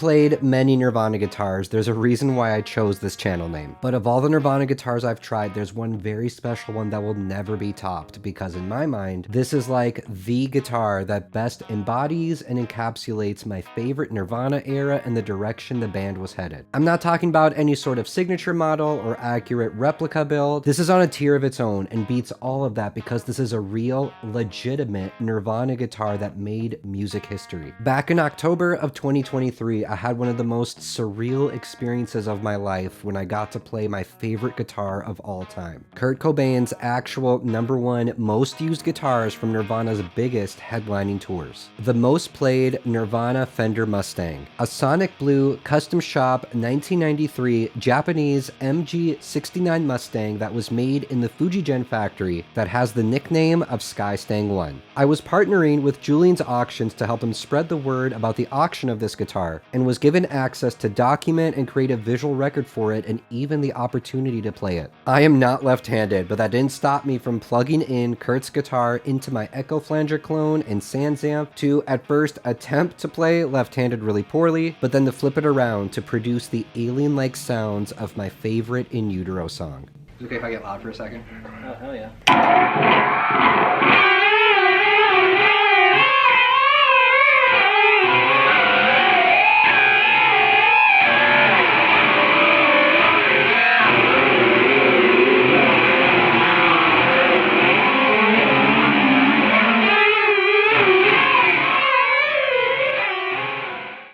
played many Nirvana guitars. There's a reason why I chose this channel name. But of all the Nirvana guitars I've tried, there's one very special one that will never be topped, because in my mind, this is like the guitar that best embodies and encapsulates my favorite Nirvana era and the direction the band was headed. I'm not talking about any sort of signature model or accurate replica build. This is on a tier of its own and beats all of that because this is a real, legitimate Nirvana guitar that made music history. Back in October of 2023, I had one of the most surreal experiences of my life when I got to play my favorite guitar of all time. Kurt Cobain's actual #1 most used guitars from Nirvana's biggest headlining tours. The most played Nirvana Fender Mustang, a sonic blue custom shop 1993 Japanese MG69 Mustang that was made in the Fuijgen factory that has the nickname of Skystang II. I was partnering with Julian's Auctions to help him spread the word about the auction of this guitar, and was given access to document and create a visual record for it and even the opportunity to play it. I am not left-handed, but that didn't stop me from plugging in Kurt's guitar into my Echo Flanger clone and SansAmp to at first attempt to play left-handed really poorly, but then to flip it around to produce the alien-like sounds of my favorite In Utero song. Is it okay if I get loud for a second? Oh, hell yeah.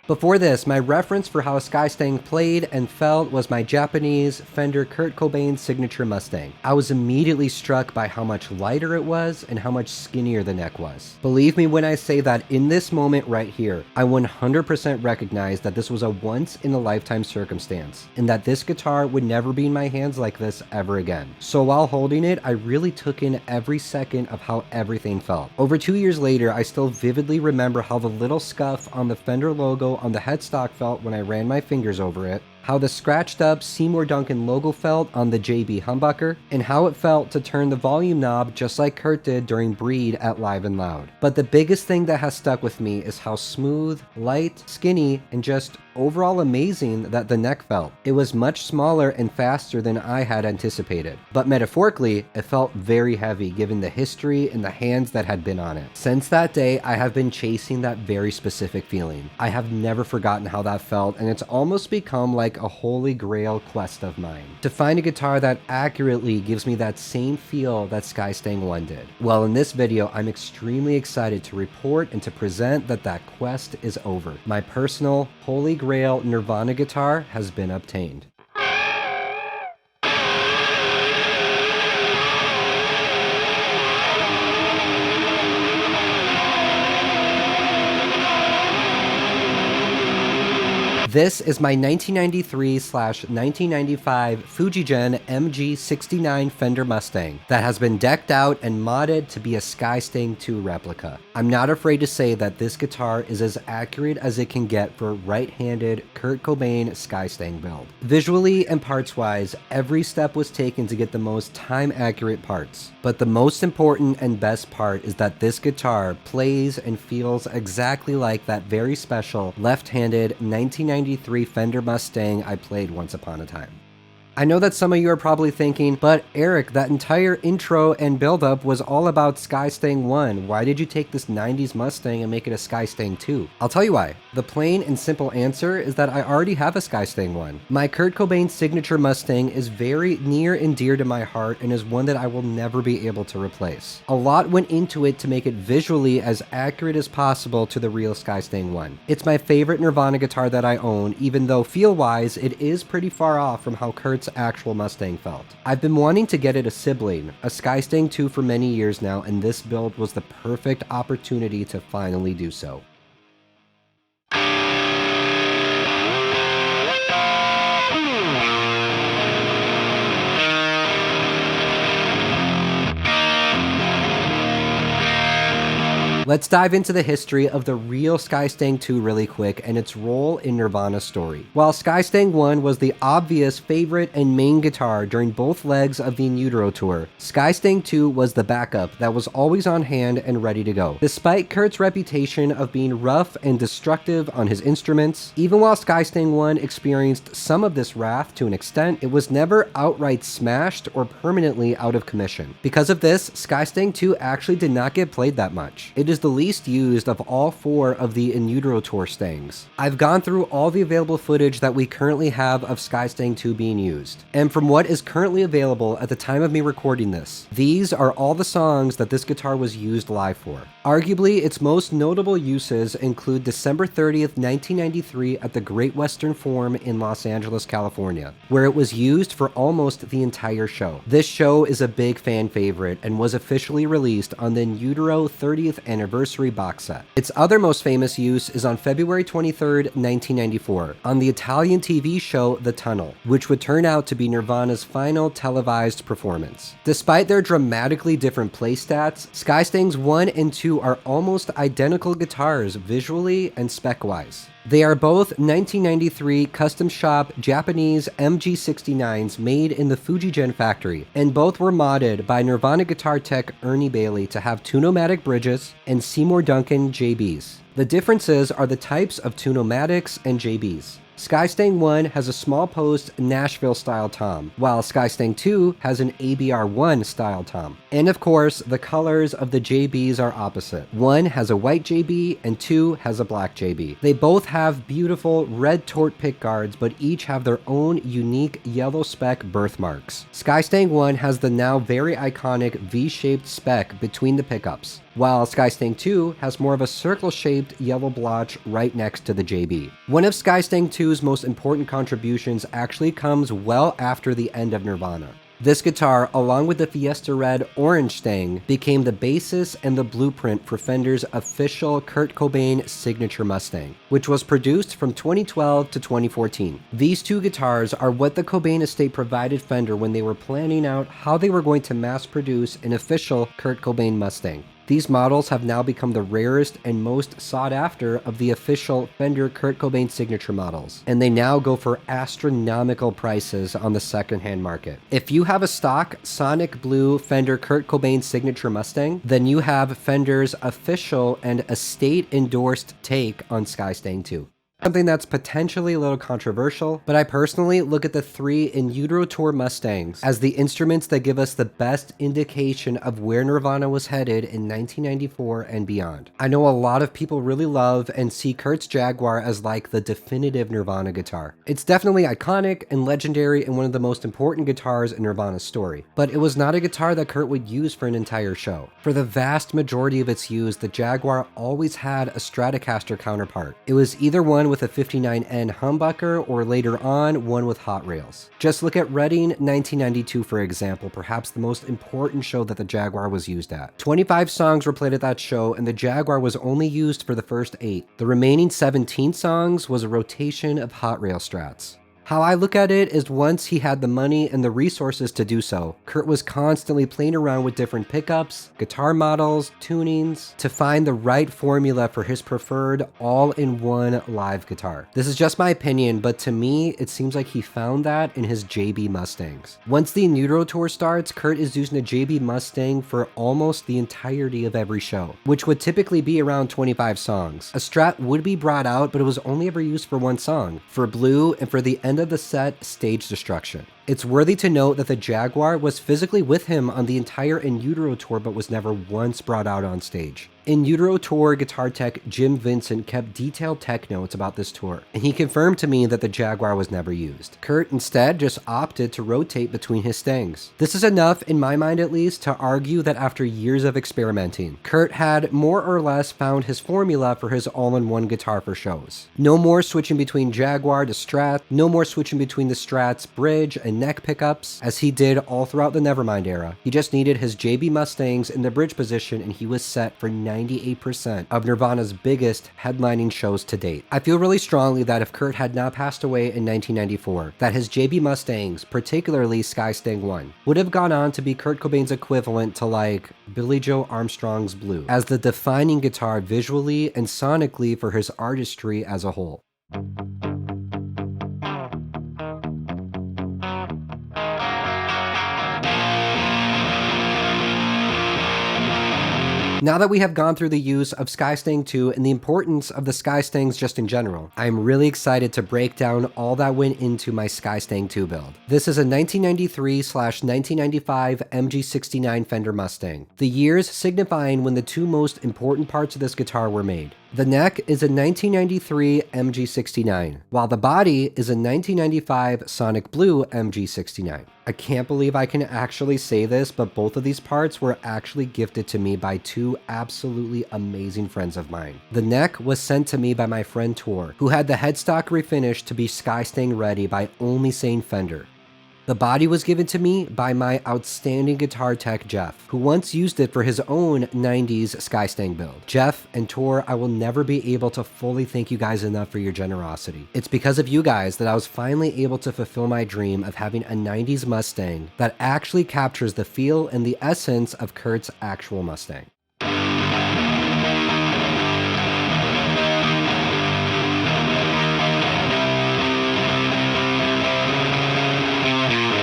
Before this, my reference for how a Skystang played and felt was my Japanese Fender Kurt Cobain signature Mustang. I was immediately struck by how much lighter it was and how much skinnier the neck was. Believe me when I say that in this moment right here, I 100% recognize that this was a once-in-a-lifetime circumstance, and that this guitar would never be in my hands like this ever again. So while holding it, I really took in every second of how everything felt. Over 2 years later, I still vividly remember how the little scuff on the Fender logo on the headstock felt when I ran my fingers over it, how the scratched up Seymour Duncan logo felt on the JB humbucker, and how it felt to turn the volume knob just like Kurt did during Breed at Live and Loud. But the biggest thing that has stuck with me is how smooth, light, skinny, and just overall amazing that the neck felt. It was much smaller and faster than I had anticipated, but metaphorically, it felt very heavy given the history and the hands that had been on it. Since that day, I have been chasing that very specific feeling. I have never forgotten how that felt, and it's almost become like a holy grail quest of mine, to find a guitar that accurately gives me that same feel that Skystang I did. Well, in this video, I'm extremely excited to report and to present that that quest is over. My personal holy grail Nirvana guitar has been obtained. This is my 1993/1995 Fuijgen MG69 Fender Mustang that has been decked out and modded to be a Skystang II replica. I'm not afraid to say that this guitar is as accurate as it can get for a right-handed Kurt Cobain Skystang build. Visually and parts-wise, every step was taken to get the most time-accurate parts. But the most important and best part is that this guitar plays and feels exactly like that very special left-handed 1993 Fender Mustang I played once upon a time. I know that some of you are probably thinking, but Eric, that entire intro and build-up was all about Skystang I. Why did you take this 90s Mustang and make it a Skystang II? I'll tell you why. The plain and simple answer is that I already have a Skystang I. My Kurt Cobain signature Mustang is very near and dear to my heart and is one that I will never be able to replace. A lot went into it to make it visually as accurate as possible to the real Skystang I. It's my favorite Nirvana guitar that I own, even though feel-wise it is pretty far off from how Kurt's actual Mustang felt. I've been wanting to get it a sibling, a Skystang II, for many years now, and this build was the perfect opportunity to finally do so. Let's dive into the history of the real Skystang II really quick and its role in Nirvana's story. While Skystang I was the obvious favorite and main guitar during both legs of the In Utero tour, Skystang II was the backup that was always on hand and ready to go. Despite Kurt's reputation of being rough and destructive on his instruments, even while Skystang I experienced some of this wrath to an extent, it was never outright smashed or permanently out of commission. Because of this, Skystang II actually did not get played that much. It is the least used of all 4 of the In Utero tour Stangs. I've gone through all the available footage that we currently have of Skystang II being used, and from what is currently available at the time of me recording this, these are all the songs that this guitar was used live for. Arguably, its most notable uses include December 30th, 1993 at the Great Western Forum in Los Angeles, California, where it was used for almost the entire show. This show is a big fan favorite and was officially released on the In Utero 30th anniversary box set. Its other most famous use is on February 23rd, 1994, on the Italian TV show The Tunnel, which would turn out to be Nirvana's final televised performance. Despite their dramatically different play stats, Skystangs 1 and 2 are almost identical guitars visually and spec-wise. They are both 1993 custom shop Japanese MG69s made in the Fuijgen factory, and both were modded by Nirvana guitar tech Ernie Bailey to have Tunomatic bridges and Seymour Duncan JBs. The differences are the types of Tunomatics and JBs. Skystang 1 has a small post Nashville style tom, while Skystang 2 has an ABR1 style tom. And of course, the colors of the JBs are opposite. One has a white JB and 2 has a black JB. They both have beautiful red tort pickguards, but each have their own unique yellow spec birthmarks. Skystang 1 has the now very iconic V-shaped spec between the pickups, while Skystang 2 has more of a circle-shaped yellow blotch right next to the JB. One of Skystang 2's most important contributions actually comes well after the end of Nirvana. This guitar, along with the Fiesta Red Orange Stang, became the basis and the blueprint for Fender's official Kurt Cobain signature Mustang, which was produced from 2012 to 2014. These 2 guitars are what the Cobain estate provided Fender when they were planning out how they were going to mass produce an official Kurt Cobain Mustang. These models have now become the rarest and most sought after of the official Fender Kurt Cobain signature models, and they now go for astronomical prices on the secondhand market. If you have a stock Sonic Blue Fender Kurt Cobain signature Mustang, then you have Fender's official and estate endorsed take on Skystang II. Something that's potentially a little controversial, but I personally look at the 3 In Utero tour Mustangs as the instruments that give us the best indication of where Nirvana was headed in 1994 and beyond. I know a lot of people really love and see Kurt's Jaguar as like the definitive Nirvana guitar. It's definitely iconic and legendary and one of the most important guitars in Nirvana's story, but it was not a guitar that Kurt would use for an entire show. For the vast majority of its use, the Jaguar always had a Stratocaster counterpart. It was either one with a 59N humbucker or later on one with hot rails. Just look at Reading 1992 for example, perhaps the most important show that the Jaguar was used at. 25 songs were played at that show and the Jaguar was only used for the first 8. The remaining 17 songs was a rotation of hot rail strats. How I look at it is once he had the money and the resources to do so, Kurt was constantly playing around with different pickups, guitar models, tunings, to find the right formula for his preferred all-in-one live guitar. This is just my opinion, but to me, it seems like he found that in his JB Mustangs. Once the In Utero tour starts, Kurt is using a JB Mustang for almost the entirety of every show, which would typically be around 25 songs. A Strat would be brought out, but it was only ever used for one song, for Blue and for the end of the set, Stage Destruction. It's worthy to note that the Jaguar was physically with him on the entire In Utero tour but was never once brought out on stage. In Utero tour guitar tech Jim Vincent kept detailed tech notes about this tour, and he confirmed to me that the Jaguar was never used. Kurt instead just opted to rotate between his Stangs. This is enough, in my mind at least, to argue that after years of experimenting, Kurt had more or less found his formula for his all-in-one guitar for shows. No more switching between Jaguar to Strat, no more switching between the Strat's bridge and and neck pickups, as he did all throughout the Nevermind era. He just needed his JB Mustangs in the bridge position and he was set for 98% of Nirvana's biggest headlining shows to date. I feel really strongly that if Kurt had not passed away in 1994, that his JB Mustangs, particularly Skystang I, would have gone on to be Kurt Cobain's equivalent to like Billie Joe Armstrong's Blue, as the defining guitar visually and sonically for his artistry as a whole. Now that we have gone through the use of Skystang II and the importance of the Skystangs just in general, I'm really excited to break down all that went into my Skystang II build. This is a 1993/1995 MG69 Fender Mustang, the years signifying when the two most important parts of this guitar were made. The neck is a 1993 MG69, while the body is a 1995 Sonic Blue MG69. I can't believe I can actually say this, but both of these parts were actually gifted to me by two absolutely amazing friends of mine. The neck was sent to me by my friend Tor, who had the headstock refinished to be Skystang ready by only saying Fender. The body was given to me by my outstanding guitar tech Jeff, who once used it for his own 90s Skystang build. Jeff and Tor, I will never be able to fully thank you guys enough for your generosity. It's because of you guys that I was finally able to fulfill my dream of having a 90s Mustang that actually captures the feel and the essence of Kurt's actual Mustang.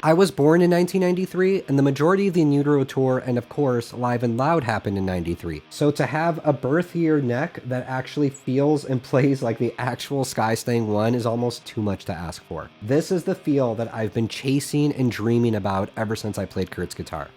I was born in 1993, and the majority of the In Utero tour and of course Live and Loud happened in 93. So to have a birth year neck that actually feels and plays like the actual Skystang 1 is almost too much to ask for. This is the feel that I've been chasing and dreaming about ever since I played Kurt's guitar.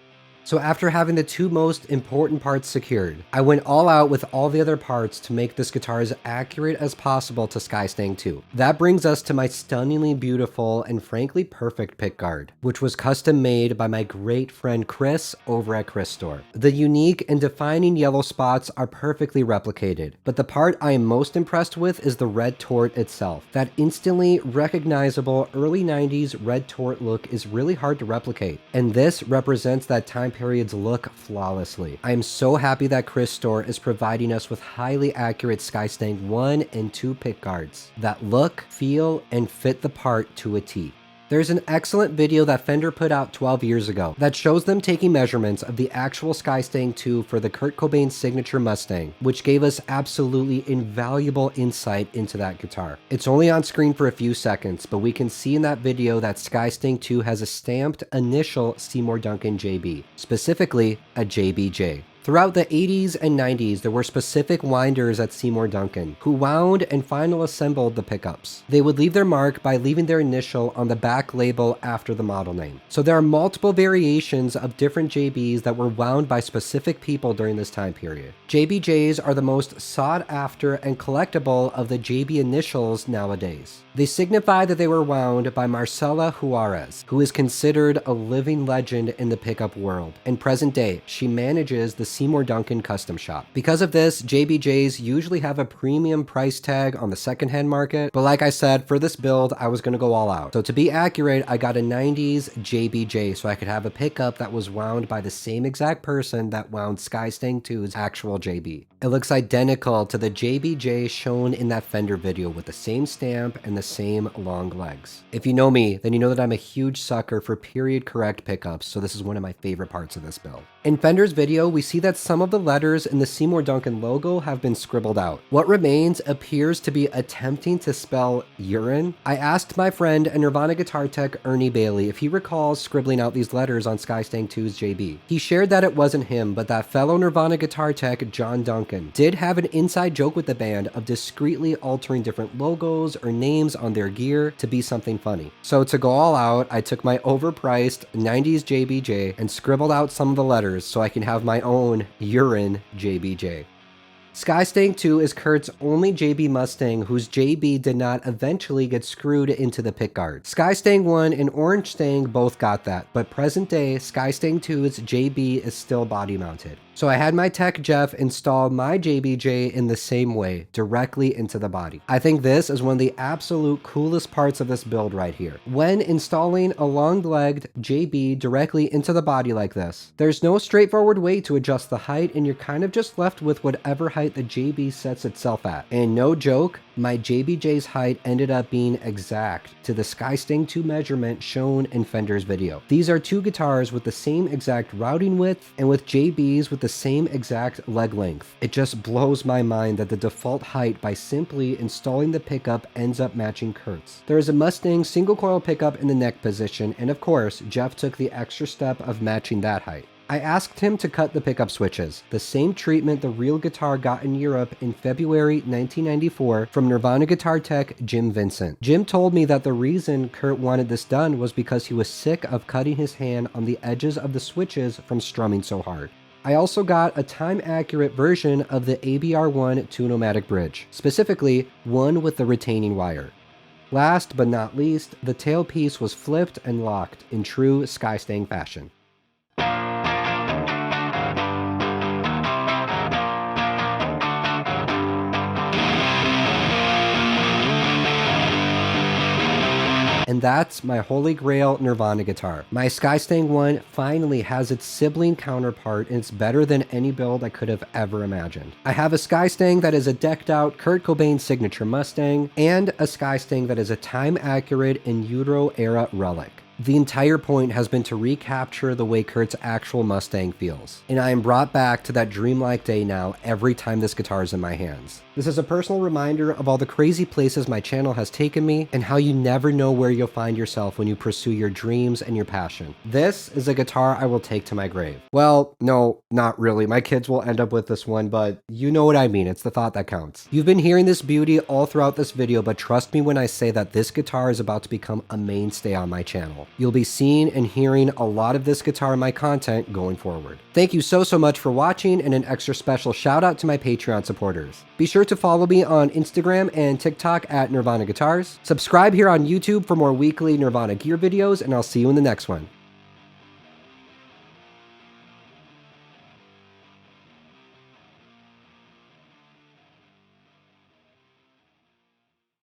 So after having the two most important parts secured, I went all out with all the other parts to make this guitar as accurate as possible to Skystang II. That brings us to my stunningly beautiful and frankly perfect pickguard, which was custom made by my great friend Chris over at Chris Store. The unique and defining yellow spots are perfectly replicated, but the part I am most impressed with is the red tort itself. That instantly recognizable early 90s red tort look is really hard to replicate, and this represents that time period's look flawlessly. I am so happy that Chris Store is providing us with highly accurate Skystang 1 and 2 pickguards that look, feel, and fit the part to a T. There's an excellent video that Fender put out 12 years ago that shows them taking measurements of the actual Skystang II for the Kurt Cobain signature Mustang, which gave us absolutely invaluable insight into that guitar. It's only on screen for a few seconds, but we can see in that video that Skystang II has a stamped initial Seymour Duncan JB, specifically a JBJ. Throughout the 80s and 90s, there were specific winders at Seymour Duncan who wound and final assembled the pickups. They would leave their mark by leaving their initial on the back label after the model name. So there are multiple variations of different JBs that were wound by specific people during this time period. JBJs are the most sought after and collectible of the JB initials nowadays. They signify that they were wound by Marcela Juarez, who is considered a living legend in the pickup world. In present day, she manages the Seymour Duncan custom shop. Because of this, JBJs usually have a premium price tag on the secondhand market, but like I said, for this build, I was gonna go all out. So to be accurate, I got a 90s JBJ so I could have a pickup that was wound by the same exact person that wound Skystang II's actual JB. It looks identical to the JBJ shown in that Fender video with the same stamp and the same long legs. If you know me, then you know that I'm a huge sucker for period correct pickups, so this is one of my favorite parts of this build. In Fender's video, we see that some of the letters in the Seymour Duncan logo have been scribbled out. What remains appears to be attempting to spell urine. I asked my friend and Nirvana guitar tech Ernie Bailey if he recalls scribbling out these letters on Skystang II's JB. He shared that it wasn't him, but that fellow Nirvana guitar tech John Duncan did have an inside joke with the band of discreetly altering different logos or names on their gear to be something funny. So to go all out, I took my overpriced 90s JBJ and scribbled out some of the letters so I can have my own urine JBJ. Skystang II is Kurt's only JB Mustang whose JB did not eventually get screwed into the pickguard. Skystang 1 and Orange Stang both got that, but present day Skystang II's JB is still body mounted. So I had my tech Jeff install my JBJ in the same way, directly into the body. I think this is one of the absolute coolest parts of this build right here. When installing a long-legged JB directly into the body like this, there's no straightforward way to adjust the height, and you're kind of just left with whatever height the JB sets itself at. And no joke, my JBJ's height ended up being exact to the Skystang II measurement shown in Fender's video. These are two guitars with the same exact routing width and with JBs with the same exact leg length. It just blows my mind that the default height by simply installing the pickup ends up matching Kurt's. There is a Mustang single coil pickup in the neck position, and of course, Jeff took the extra step of matching that height. I asked him to cut the pickup switches, the same treatment the real guitar got in Europe in February 1994 from Nirvana guitar tech Jim Vincent. Jim told me that the reason Kurt wanted this done was because he was sick of cutting his hand on the edges of the switches from strumming so hard. I also got a time-accurate version of the ABR1 two-nomatic bridge, specifically one with the retaining wire. Last but not least, the tailpiece was flipped and locked in true Skystang fashion. And that's my Holy Grail Nirvana guitar. My Skystang I finally has its sibling counterpart, and it's better than any build I could have ever imagined. I have a Skystang that is a decked out Kurt Cobain signature Mustang, and a Skystang that is a time-accurate in Euro era relic. The entire point has been to recapture the way Kurt's actual Mustang feels, and I am brought back to that dreamlike day now every time this guitar is in my hands. This is a personal reminder of all the crazy places my channel has taken me, and how you never know where you'll find yourself when you pursue your dreams and your passion. This is a guitar I will take to my grave. Well, no, not really. My kids will end up with this one, but you know what I mean. It's the thought that counts. You've been hearing this beauty all throughout this video, but trust me when I say that this guitar is about to become a mainstay on my channel. You'll be seeing and hearing a lot of this guitar in my content going forward. Thank you so much for watching, and an extra special shout out to my Patreon supporters. Be sure to follow me on Instagram and TikTok at Nirvana Guitars. Subscribe here on YouTube for more weekly Nirvana gear videos, and I'll see you in the next one.